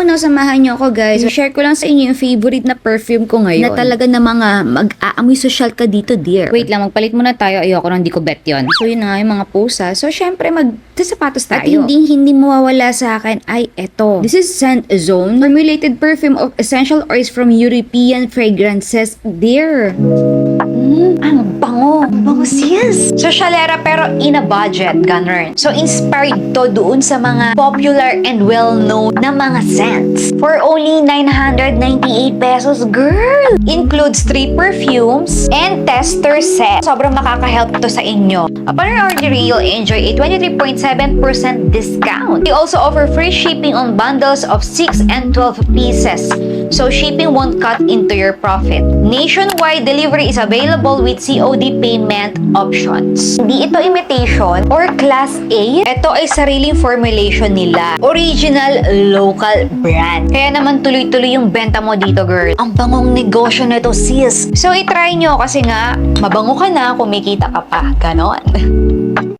no, samahan niyo ako guys. Share ko lang sa inyo yung favorite na perfume ko ngayon. Na talaga na mga mag-aamoy social ka dito, dear. Wait lang, magpalit muna tayo. Ayoko nang di ko bet yun. So yun na nga yung mga posa. So syempre sapatos tayo. At hindi mawawala sa akin ay eto. This is Scent Zone, formulated perfume of essential oils from European fragrances, dear. Ang bango. Ang bango, sis. Socialera pero in a budget, ganun. So, inspired to doon sa mga popular and well-known na mga scents. For only 998 pesos, girl! Includes 3 perfumes and tester set. Sobrang makaka-help to sa inyo. Upon your order, you'll enjoy a 23.7% discount. They also offer free shipping on bundles of 6 and 12 pieces. So, shipping won't cut into your profit. Nationwide delivery is available with COD payment options. Hindi ito imitation or class A. Ito ay sariling formulation nila. Original local brand. Kaya naman tuloy-tuloy yung benta mo dito, girl. Ang bangong negosyo nito, sis. So, itry nyo kasi nga, mabango ka na, kumikita ka pa. Ganon.